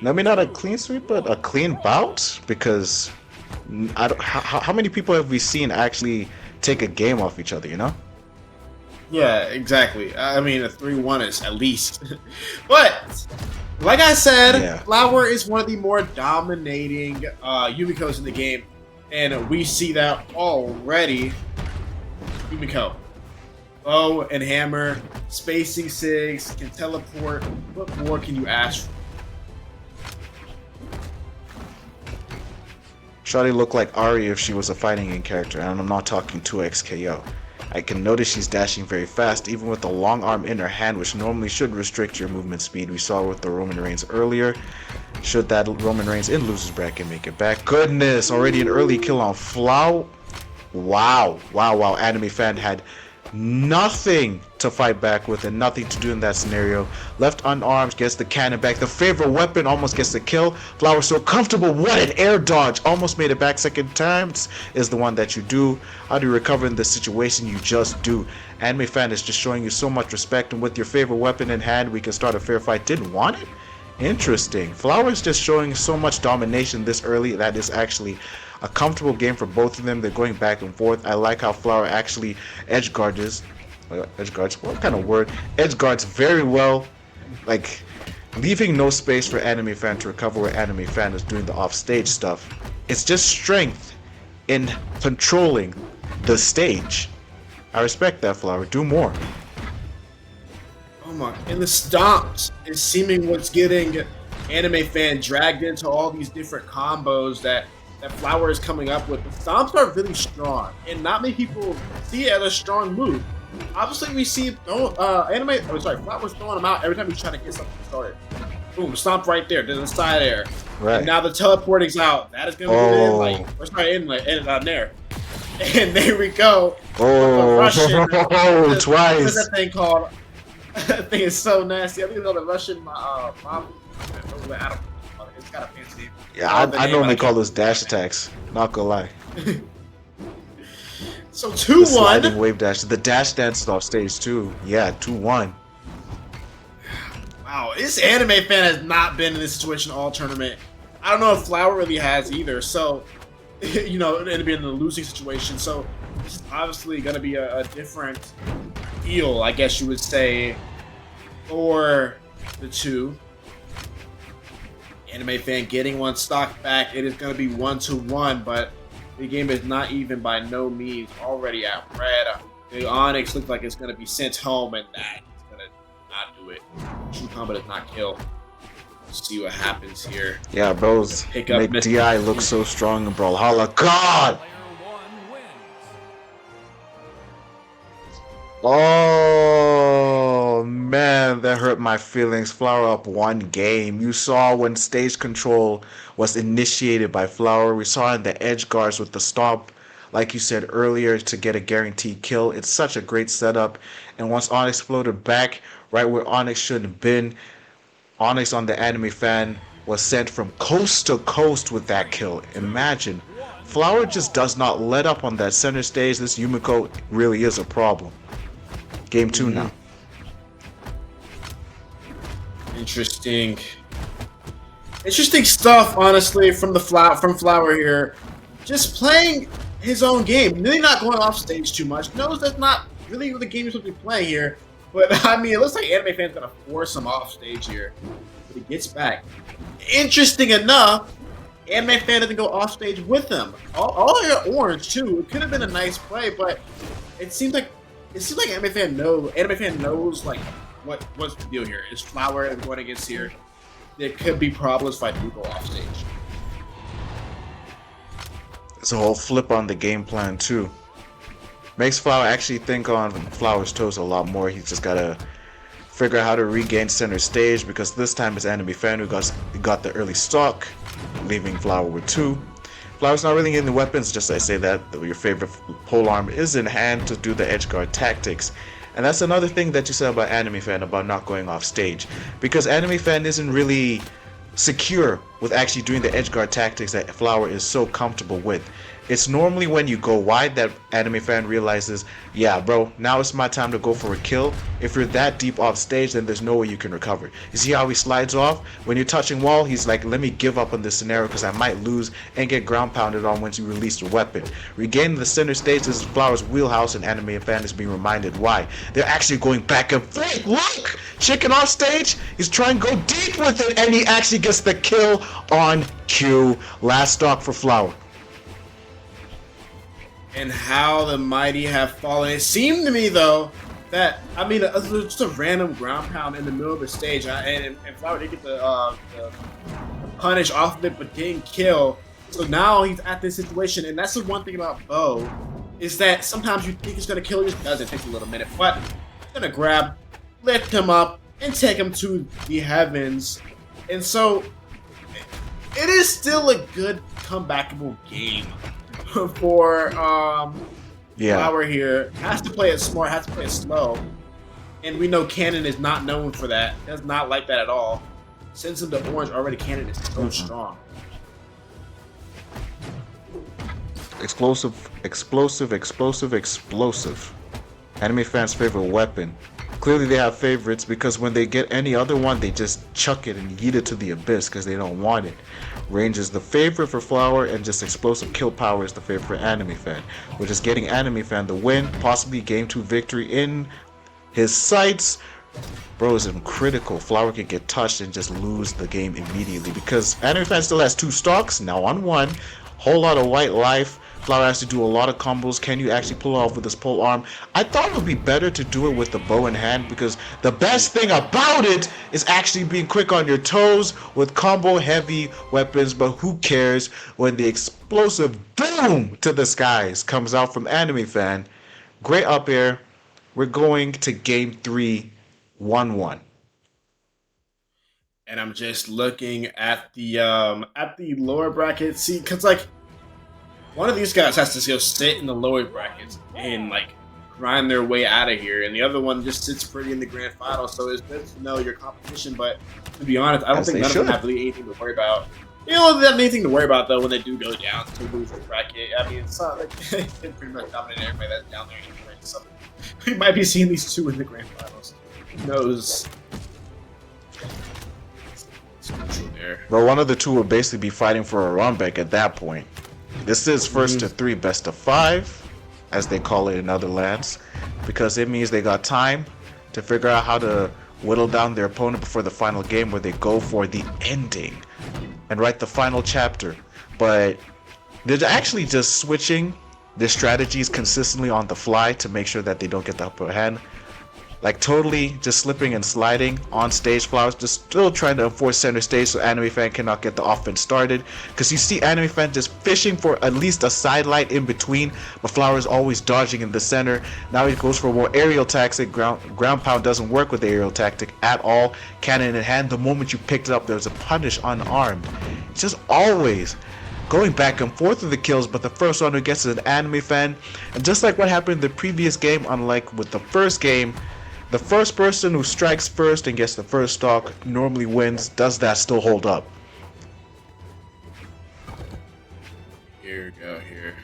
maybe not a clean sweep, but a clean bout. Because I don't, how many people have we seen actually take a game off each other? You know? Yeah, exactly. I mean, a 3-1 is at least. But like I said, Yeah. Flower is one of the more dominating Yumikos in the game, and we see that already. Yumiko, bow and hammer, spacing sigs, can teleport. What more can you ask for? Shawty looked like Ari if she was a fighting game character, and I'm not talking 2x KO. I can notice she's dashing very fast, even with the long arm in her hand, which normally should restrict your movement speed. We saw with the Roman Reigns earlier. Should that Roman Reigns in loser's bracket make it back? Goodness, already an early kill on Flow. Wow. Animefan had nothing to fight back with and nothing to do in that scenario. Left unarmed, gets the cannon back. The favorite weapon almost gets the kill. Flower so comfortable. What an air dodge. Almost made it back second times is the one that you do. How do you recover in this situation? You just do. Animefan is just showing you so much respect, and with your favorite weapon in hand, we can start a fair fight. Didn't want it? Interesting. Flower is just showing so much domination this early. That is actually a comfortable game for both of them. They're going back and forth. I like how Flower actually edge guards. What kind of word? Edge guards very well, like leaving no space for Animefan to recover where Animefan is doing the offstage stuff. It's just strength in controlling the stage. I respect that, Flower. Do more. Oh my! And the stomps is seeming what's getting Animefan dragged into all these different combos that Flower is coming up with. The stomps are really strong, and not many people see it as a strong move. Obviously, we see Flower's throwing them out every time he's trying to get something started. Boom, stomp right there, to the side air. Right. And now the teleporting's out. That is going to be inlay. Or sorry, inlay, there. And there we go. Russian. Twice. What's that thing called? That thing is so nasty. I think it's called the Russian mom. It's got a fancy name. Yeah, I normally call those dash attacks. Not gonna lie. So The 2-1. sliding wave dash. The dash dance is off stage too. Yeah, 2-1. Wow, this Animefan has not been in this situation all tournament. I don't know if Flower really has either. So, you know, it'd be in the losing situation. So, this is obviously going to be a different deal, I guess you would say, for the two. Animefan getting one stock back. It is going to be 1-1, but the game is not even by no means already at red. The Onyx looks like it's going to be sent home, and that is going to not do it. True combo does not kill. Let's see what happens here. Yeah, bros. Make DI look so strong in Brawlhalla. God! Oh man, that hurt my feelings. Flower up one game. You saw when stage control was initiated by Flower. We saw in the edge guards with the stomp, like you said earlier, to get a guaranteed kill. It's such a great setup. And once Onyx floated back right where Onyx should have been, Onyx on the Animefan was sent from coast to coast with that kill. Imagine. Flower just does not let up on that center stage. This Yumiko really is a problem. Game 2 now. Interesting stuff, honestly, from Flower here. Just playing his own game, really not going off stage too much. Knows that's not really what the game is supposed to be playing here. But I mean, it looks like Animefan's gonna force him off stage here. But he gets back. Interesting enough, Animefan doesn't go off stage with him. All your orange too. It could have been a nice play, but it seems like Animefan knows like what's the deal here. Is Flower and going against here? There could be problems if I do go off stage. It's a whole flip on the game plan too. Makes Flower actually think on Flower's toes a lot more. He's just gotta figure out how to regain center stage, because this time it's Animefan who got the early stock, leaving Flower with 2. Flower's not really getting the weapons, just I say that your favorite polearm is in hand to do the edge guard tactics. And that's another thing that you said about Animefan about not going off stage, because Animefan isn't really secure with actually doing the edge guard tactics that Flower is so comfortable with. It's normally when you go wide that anime fan realizes, yeah, bro, now it's my time to go for a kill. If you're that deep off stage, then there's no way you can recover. You see how he slides off? When you're touching wall, he's like, let me give up on this scenario because I might lose and get ground pounded on once you release your weapon. Regaining the center stage is Flower's wheelhouse, and anime fan is being reminded why. They're actually going back and forth. Look! Chicken off stage, he's trying to go deep with it, and he actually gets the kill on cue. Last stock for Flower. And how the mighty have fallen. It seemed to me, though, that, I mean, it was just a random ground pound in the middle of the stage, and Flower did get the punish off of it, but didn't kill. So now he's at this situation, and that's the one thing about Bo, is that sometimes you think he's going to kill, he just doesn't. It takes a little minute, but he's going to grab, lift him up, and take him to the heavens. And so, it is still a good comebackable game for Flower here. Has to play it smart, has to play it slow. And we know Cannon is not known for that. Does not like that at all. Sends him to orange already. Cannon is so strong. Explosive, explosive, explosive, explosive. Anime fans' favorite weapon. Clearly they have favorites because when they get any other one, they just chuck it and yeet it to the abyss because they don't want it. Range is the favorite for Flower, and just explosive kill power is the favorite for Anime Fan. We're just getting Anime Fan the win, possibly game 2 victory in his sights. Bro is critical. Flower can get touched and just lose the game immediately because Anime Fan still has 2 stocks, now on 1. Whole lot of white life. Flower has to do a lot of combos. Can you actually pull off with this pole arm? I thought it would be better to do it with the bow in hand because the best thing about it is actually being quick on your toes with combo heavy weapons, but who cares when the explosive boom to the skies comes out from Anime Fan. Great up air. We're going to game 3, 1-1. And I'm just looking at the lower bracket. See, cause like one of these guys has to go sit in the lower brackets and like grind their way out of here, and the other one just sits pretty in the grand final. So it's good to know your competition, but to be honest, I don't think none of them have really anything to worry about. You know, they have anything to worry about though when they do go down to lose the bracket. I mean, it's not like they pretty much dominate everybody that's down there anyway. So we might be seeing these two in the grand finals. Who knows? There. Well, one of the two will basically be fighting for a run back at that point. This is first to 3 best of 5, as they call it in other lands, because it means they got time to figure out how to whittle down their opponent before the final game where they go for the ending and write the final chapter. But they're actually just switching their strategies consistently on the fly to make sure that they don't get the upper hand. Like totally just slipping and sliding on stage. Flowers just still trying to enforce center stage so Anime Fan cannot get the offense started. Because you see Anime Fan just fishing for at least a sidelight in between, but Flowers always dodging in the center. Now he goes for a more aerial tactic. Ground pound doesn't work with the aerial tactic at all. Cannon in hand, the moment you picked it up, there's a punish unarmed. It's just always going back and forth with the kills, but the first one who gets is an Anime Fan. And just like what happened in the previous game, unlike with the first game, the first person who strikes first and gets the first stock normally wins. Does that still hold up? Here we go here.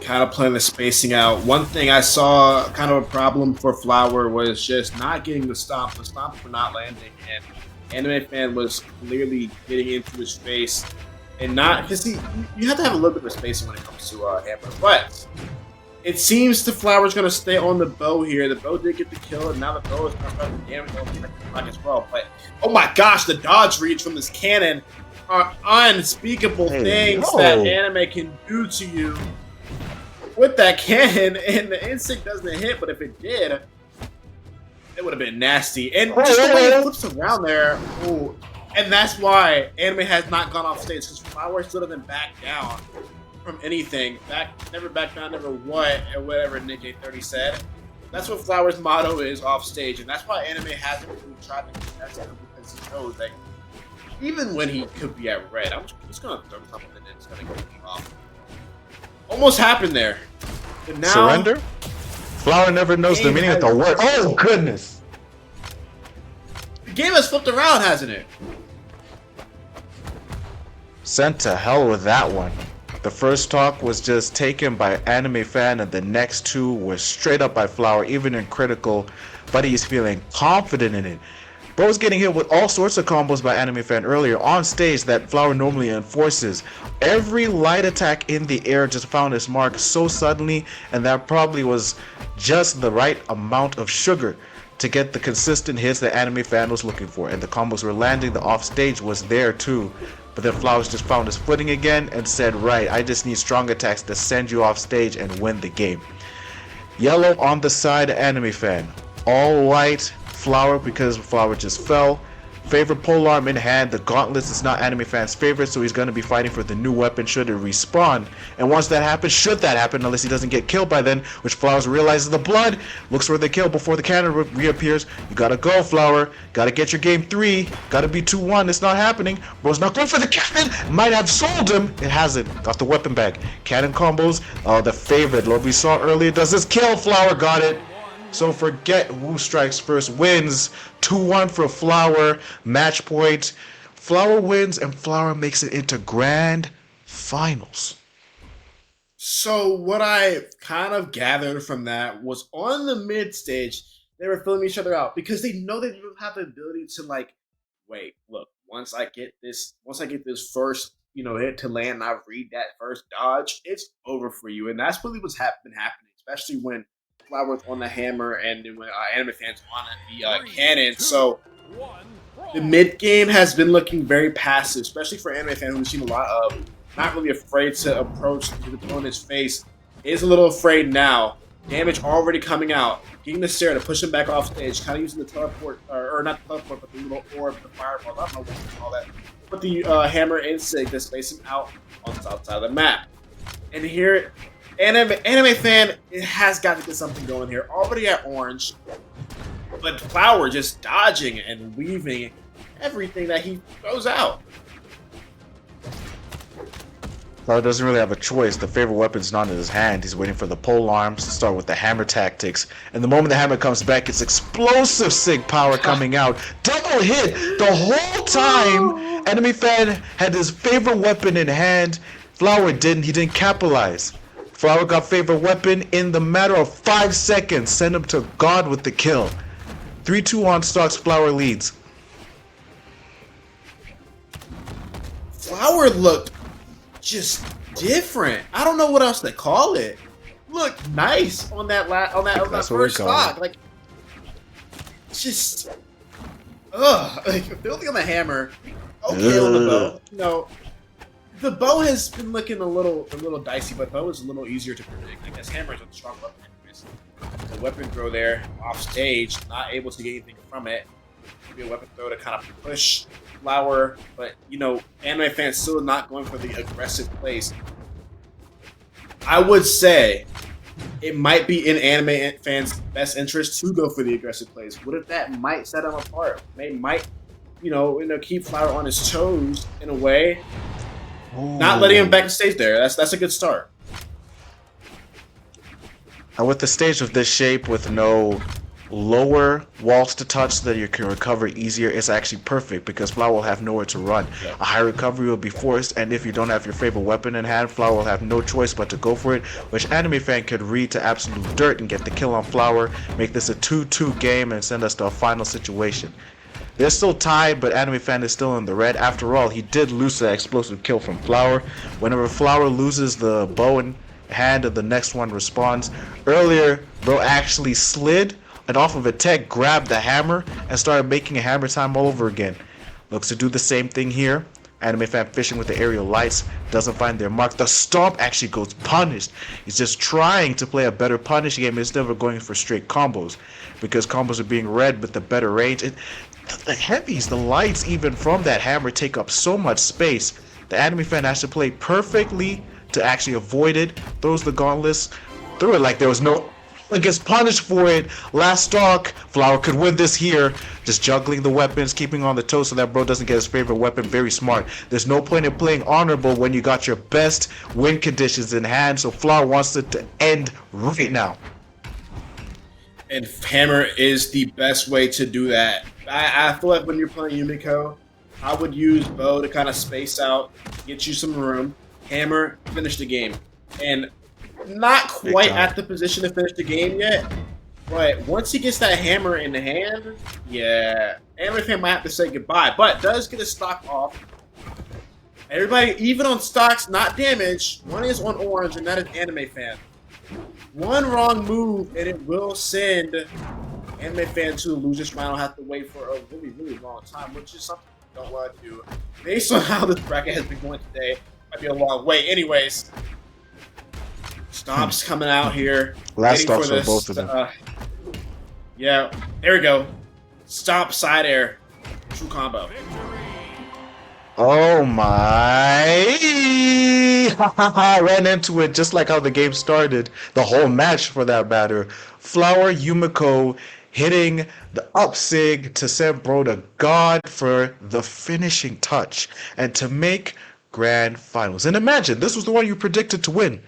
Kind of playing the spacing out. One thing I saw kind of a problem for Flower was just not getting the stomp. The stomp were not landing, and Anime Fan was clearly getting into his face. And not, because you have to have a little bit of spacing when it comes to Hammer. But it seems the Flower's going to stay on the bow here. The bow did get the kill, and now the bow is going to start the damage on the clock as well. But, oh my gosh, the dodge reads from this cannon are unspeakable things that anime can do to you with that cannon. And the instinct doesn't hit, but if it did, it would have been nasty. And just the way it flips around there, ooh, and that's why anime has not gone off stage, because Flower still doesn't back down from anything. Never back down, never what, and whatever Nick A30 said. That's what Flower's motto is off stage, and that's why anime hasn't really tried to contest him, because he knows that even when he could be at red, I'm just gonna throw something and it's gonna go off. Almost happened there. But now, surrender? Flower never knows the meaning of the word. Oh goodness! The game has flipped around, hasn't it? Sent to hell with that one. The first stock was just taken by Animefan, and the next two were straight up by Flower, even in critical. But he's feeling confident in it. Bro's getting hit with all sorts of combos by Animefan earlier on stage that Flower normally enforces. Every light attack in the air just found its mark so suddenly, and that probably was just the right amount of sugar to get the consistent hits that Animefan was looking for. And the combos were landing, the off stage was there too. But then Flowers just found his footing again and said, right, I just need strong attacks to send you off stage and win the game. Yellow on the side of Animefan. All white Flower because Flower just fell. Favorite polearm in hand. The gauntlets is not Animefan's favorite, so he's going to be fighting for the new weapon should it respawn. And once that happens, should that happen, unless he doesn't get killed by then, which Flowers realizes the blood, looks for the kill before the cannon reappears. You gotta go, Flower. Gotta get your game 3. Gotta be 2-1. It's not happening. Bro's not going for the cannon. Might have sold him. It hasn't. Got the weapon back. Cannon combos. The favorite. What we saw earlier does this kill. Flower got it. So forget Wu strikes first, wins 2-1 for Flower, match point. Flower wins and Flower makes it into grand finals. So what I kind of gathered from that was on the mid stage, they were filling each other out because they know they don't have the ability to wait, look, once I get this first, hit to land and I read that first dodge, it's over for you. And that's really what's been happening, especially when Flower's on the hammer and then when Animefan's on the cannon. So the mid game has been looking very passive, especially for Animefan, who we've seen a lot of. Not really afraid to approach the opponent's face. Is a little afraid now. Damage already coming out. Getting the Sarah to push him back off stage. Kind of using the teleport, or not the teleport, but the little orb, the fireball. I don't know what you call that. Put the hammer in Sig to space him out on the south side of the map. And here, Animefan has got to get something going here. Already at orange, but Flower just dodging and weaving everything that he throws out. Flower doesn't really have a choice. The favorite weapon's not in his hand. He's waiting for the pole arms to start with the hammer tactics. And the moment the hammer comes back, it's explosive Sig power coming out. Double hit the whole time. Animefan had his favorite weapon in hand. Flower didn't. He didn't capitalize. Flower got favorite weapon in the matter of 5 seconds. Send him to God with the kill. 3-2 on stocks. Flower leads. Flower looked just different. I don't know what else to call it. Looked nice on that first stock. Like, just building on the hammer. Okay, on the bow. The bow has been looking a little dicey, but bow is a little easier to predict. I guess hammer is a strong weapon. The weapon throw there off stage, not able to get anything from it. Maybe a weapon throw to kind of push Flower, but Animefan still not going for the aggressive plays. I would say it might be in Animefan's best interest to go for the aggressive plays. What if that might set him apart? Might keep Flower on his toes in a way. Ooh. Not letting him backstage there. That's a good start. And with the stage of this shape, with no lower walls to touch so that you can recover easier, it's actually perfect because Flower will have nowhere to run. Yeah. A high recovery will be forced, and if you don't have your favorite weapon in hand, Flower will have no choice but to go for it, which Animefan could read to absolute dirt and get the kill on Flower, make this a 2-2 game and send us to a final situation. They're still tied, but Animefan is still in the red. After all, he did lose that explosive kill from Flower. Whenever Flower loses the bow in hand and the next one responds. Earlier, Bro actually slid and off of a tech grabbed the hammer and started making a hammer time all over again. Looks to do the same thing here. Animefan fishing with the aerial lights, doesn't find their mark. The stomp actually goes punished. He's just trying to play a better punish game instead of going for straight combos, because combos are being read with the better range. The heavies, the lights even from that hammer take up so much space. The Animefan has to play perfectly to actually avoid it. Throws the gauntlets through it like there was no... and gets punished for it. Last stock, Flower could win this here. Just juggling the weapons, keeping on the toes so that Bro doesn't get his favorite weapon. Very smart. There's no point in playing honorable when you got your best win conditions in hand, so Flower wants it to end right now. And hammer is the best way to do that. I feel like when you're playing Yumiko, I would use bow to kind of space out, get you some room. Hammer finished the game. And not quite at the position to finish the game yet, but once he gets that hammer in the hand, yeah, Animefan might have to say goodbye, but does get a stock off. Everybody, even on stocks, not damaged, one is on orange, and that is Animefan. One wrong move, and it will send Animefan to the loser's round. I'll have to wait for a really, really long time, which is something I don't want to do. Based on how this bracket has been going today, might be a long wait. Anyways, Stomp's coming out here. Last stocks for both of them. Yeah, there we go. Stomp side air. True combo. Oh my! I ran into it just like how the game started. The whole match, for that matter. Flower Yumiko hitting the up sig to send Bro to God for the finishing touch and to make grand finals. And imagine, this was the one you predicted to win.